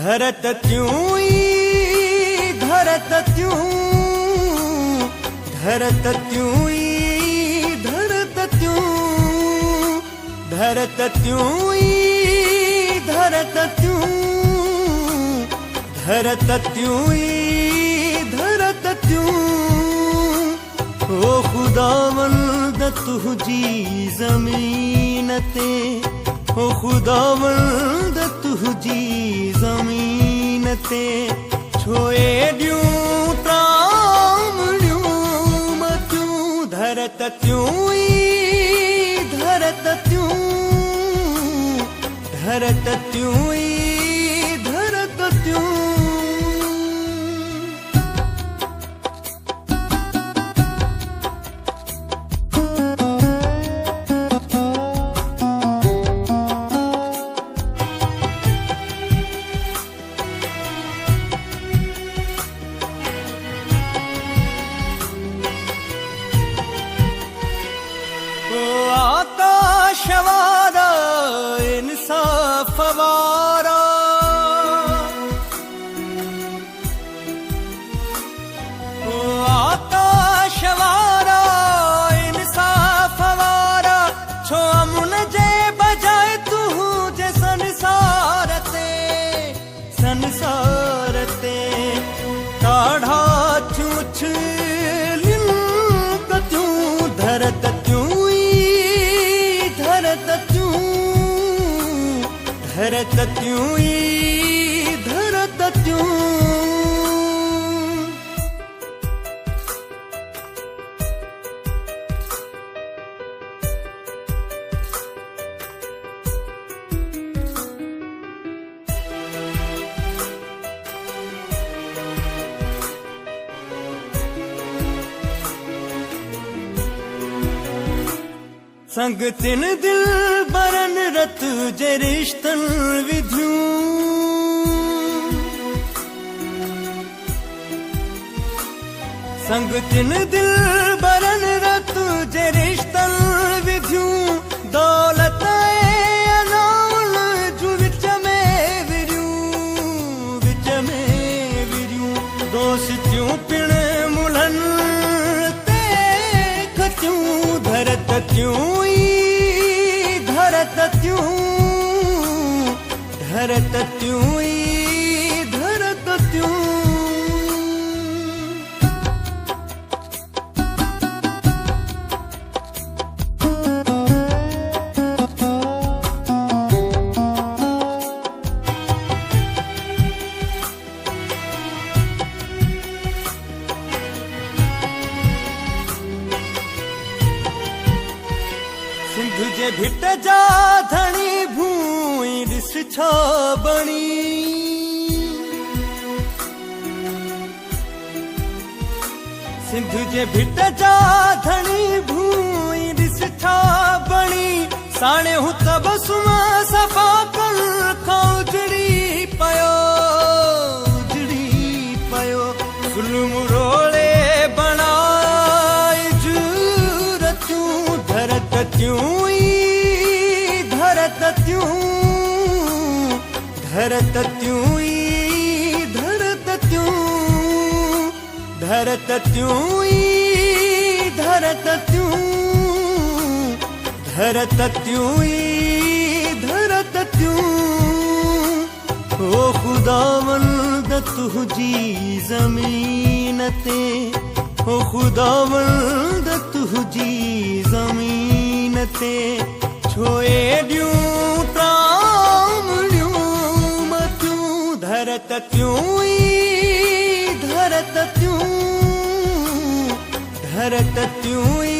धरत त्यूं धरत त्यूं धरत त्यूं धरत त्यूं धरत त्यूं धरत त्यूं धरत त्यूं धरत त्यूं ओ खुदावंद तुझी ज़मीन ते ओ खुदावंद तुझी ज़मीन ते छो एॾियूं तामड़ियूं मतियूं धरत त्यूं धरत त्यूं धरत त्यूं धरत त्यूं आकाशवारा इंसाफ वारा ओ आकाशवारा इंसाफ वारा छो अमुन जे बजाए तू जे संसार ते काढ़ा चूछ लिंकत्यूं धरत त्यूं धरत त्यूं धरत त्यूं धरत त्यूं संग तिन दिल बरन रत जे रिश्तन विधियूं संग तिन दिल बरन रत जे रिश्तन विधियूं दौलत अनाउल जू विच में विरियूं दोस्तियूं पिण मुल्हन ते खतियूं धरत त्यूं धरत त्यूं धरत त्यूं धरत त्यूं सिंध जे भिट जा धणी भूई ॾिस छा बणी सिंध जे भिट जा धणी भूई ॾिस छा बणी साणे हू तबसुम सफ़ा कल खां उजड़ी पयो ज़ुल्म रोले बणाए जुरतियूं धरत त्यूं धरत त्यूं धरत त्यूं धरत त्यूं धरत त्यूं धरत त्यूं धरत त्यूं धरत त्यूं ओ खुदावंद तुझी ज़मीन ते ओ खुदावंद तुझी ज़मीन ते छो एॾियूं तामड़ियूं मतियूं धरत त्यूं धरत त्यूं धरत त्यूं